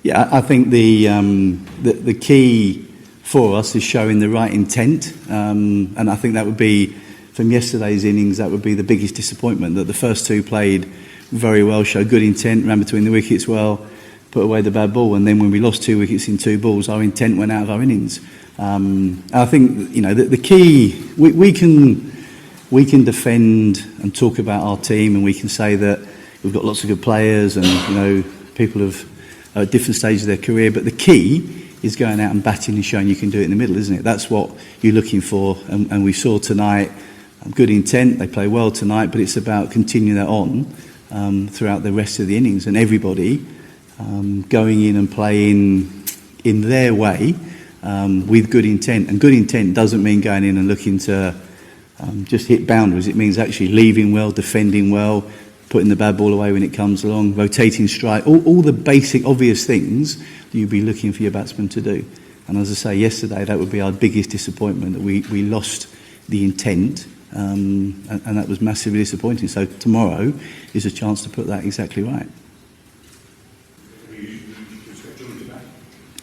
Yeah, I think the key for us is showing the right intent, and I think that would be, from yesterday's innings, that would be the biggest disappointment, that the first two played very well, showed good intent, ran between the wickets well, put away the bad ball, and then when we lost 2 wickets in 2 balls, our intent went out of our innings. I think the key, we can defend and talk about our team, and we can say that we've got lots of good players, and people have at different stages of their career, but the key is going out and batting and showing you can do it in the middle, isn't it? That's what you're looking for, and we saw tonight good intent. They play well tonight, but it's about continuing that on throughout the rest of the innings, and everybody going in and playing in their way with good intent. And good intent doesn't mean going in and looking to just hit boundaries. It means actually leaving well, defending well, putting the bad ball away when it comes along, rotating strike, all the basic obvious things that you'd be looking for your batsman to do. And as I say, yesterday that would be our biggest disappointment, that we lost the intent, and that was massively disappointing. So tomorrow is a chance to put that exactly right.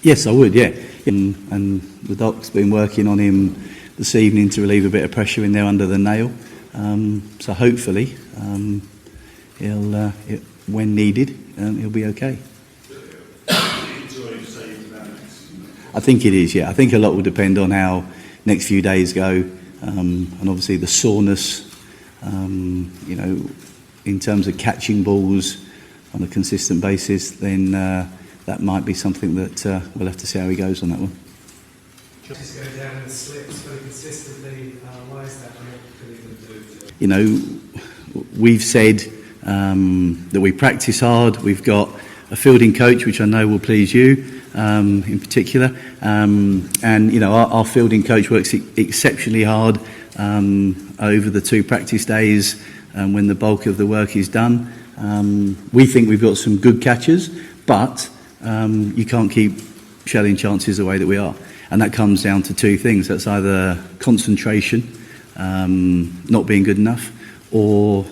Yes, I would, yeah. And the doc's been working on him this evening to relieve a bit of pressure in there under the nail. So hopefully he'll, when needed, he'll be okay. I think it is, yeah. I think a lot will depend on how next few days go, and obviously the soreness, in terms of catching balls on a consistent basis, then that might be something that we'll have to see how he goes on that one. Just go down and slips very consistently. Why is that? We've said that we practice hard. We've got a fielding coach, which I know will please you in particular, and our fielding coach works exceptionally hard over the 2 practice days when the bulk of the work is done. We think we've got some good catchers, but you can't keep shelling chances the way that we are, and that comes down to 2 things. That's either concentration, not being good enough, or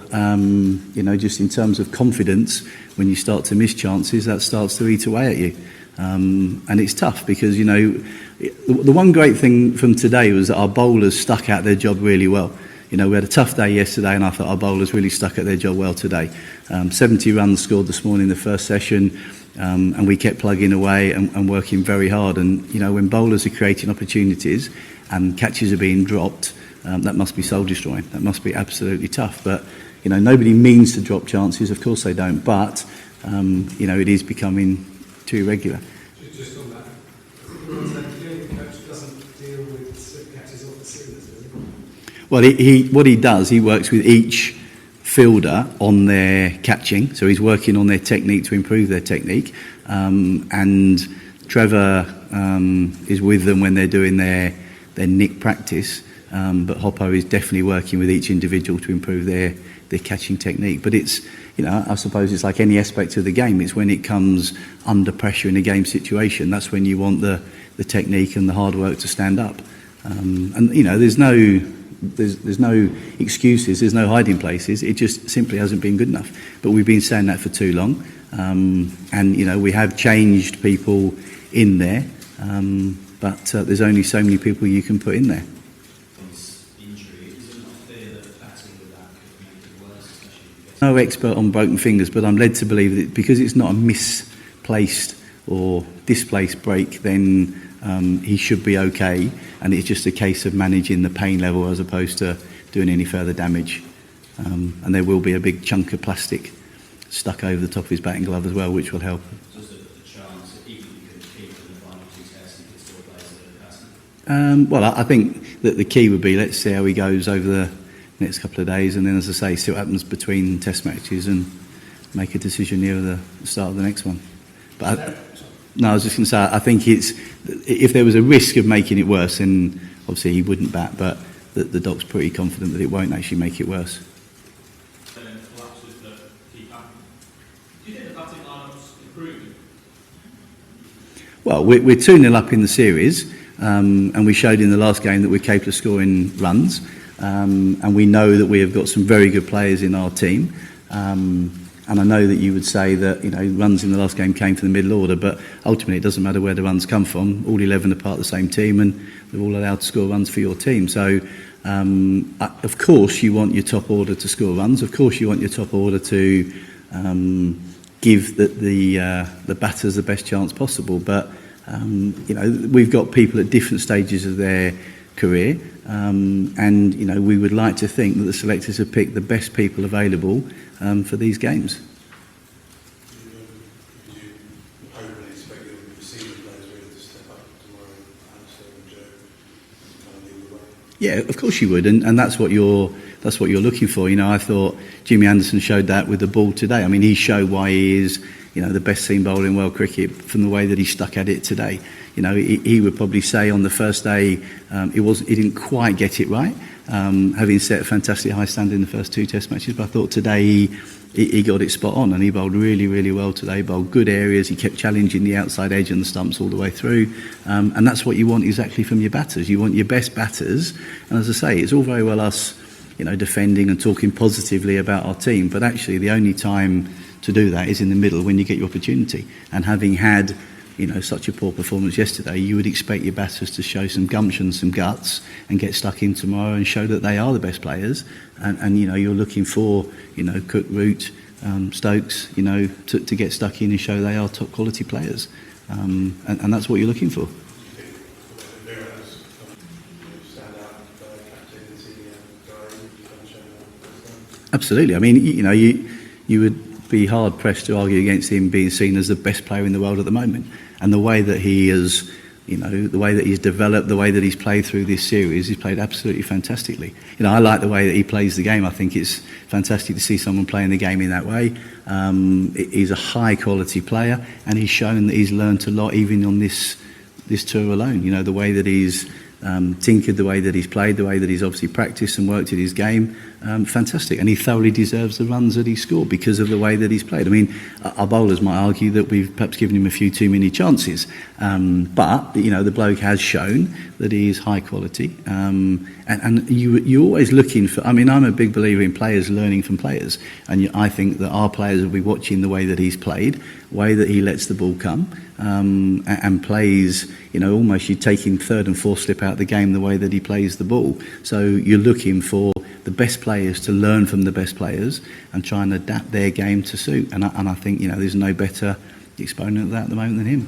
just in terms of confidence. When you start to miss chances, that starts to eat away at you, and it's tough because the one great thing from today was that our bowlers stuck out their job really well. We had a tough day yesterday, and I thought our bowlers really stuck at their job well today. 70 runs scored this morning in the first session, and we kept plugging away and working very hard. And when bowlers are creating opportunities and catches are being dropped, that must be soul destroying. That must be absolutely tough. But nobody means to drop chances. Of course they don't. But it is becoming too irregular. Just on that, the coach doesn't deal with slip catches off the seamers, does he? Well, what he does, he works with each fielder on their catching. So he's working on their technique to improve their technique. And Trevor is with them when they're doing their nick practice. But Hoppo is definitely working with each individual to improve their catching technique. But it's, I suppose it's like any aspect of the game. It's when it comes under pressure in a game situation, that's when you want the technique and the hard work to stand up. And there's no excuses, there's no hiding places. It just simply hasn't been good enough. But we've been saying that for too long. And we have changed people in there, but there's only so many people you can put in there. No expert on broken fingers, but I'm led to believe that because it's not a misplaced or displaced break, then he should be okay, and it's just a case of managing the pain level as opposed to doing any further damage. And there will be a big chunk of plastic stuck over the top of his batting glove as well, which will help. Well, I think that the key would be, let's see how he goes over the next couple of days, and then, as I say, see what happens between test matches and make a decision near the start of the next one. But I was just going to say, I think if there was a risk of making it worse, then obviously he wouldn't bat, but the doc's pretty confident that it won't actually make it worse. Do you think the batting lineup's improving? Well, we're 2-0 up in the series, and we showed in the last game that we're capable of scoring runs. And we know that we have got some very good players in our team, and And I know that you would say that, you know, runs in the last game came from the middle order, but ultimately it doesn't matter where the runs come from. All 11 are part of the same team, and they're all allowed to score runs for your team. So, of course, you want your top order to score runs. Of course, you want your top order to give the batters the best chance possible. But you know, we've got people at different stages of their career, and you know, we would like to think that the selectors have picked the best people available for these games. Yeah, of course you would, and that's what you're looking for. You know, I thought Jimmy Anderson showed that with the ball today. I mean, he showed why he is, you know, the best seam bowler in world cricket from the way that he stuck at it today. You know, he would probably say on the first day he didn't quite get it right, having set a fantastic high standard in the first 2 Test matches. But I thought today he got it spot on, and he bowled really, really well today. He bowled good areas. He kept challenging the outside edge and the stumps all the way through, and that's what you want exactly from your batters. You want your best batters, and as I say, it's all very well us, you know, defending and talking positively about our team, but actually the only time to do that is in the middle when you get your opportunity. And having had, you know, such a poor performance yesterday, you would expect your batters to show some gumption, some guts, and get stuck in tomorrow and show that they are the best players. And you know, you're looking for, you know, Cook, Root, Stokes, you know, to get stuck in and show they are top quality players. And that's what you're looking for. Absolutely. I mean, you know, you would be hard pressed to argue against him being seen as the best player in the world at the moment. And the way that he has, you know, the way that he's developed, the way that he's played through this series, he's played absolutely fantastically. You know, I like the way that he plays the game. I think it's fantastic to see someone playing the game in that way. He's a high quality player, and he's shown that he's learnt a lot even on this tour alone. You know, the way that he's tinkered, the way that he's played, the way that he's obviously practiced and worked at his game, fantastic. And he thoroughly deserves the runs that he scored because of the way that he's played. I mean, our bowlers might argue that we've perhaps given him a few too many chances, but you know, the bloke has shown that he is high quality, and you're always looking for. I mean, I'm a big believer in players learning from players, and I think that our players will be watching the way that he's played, the way that he lets the ball come, and plays, you know, almost you're taking third and fourth slip out of the game the way that he plays the ball. So you're looking for the best players to learn from the best players and try and adapt their game to suit. And I think, you know, there's no better exponent of that at the moment than him.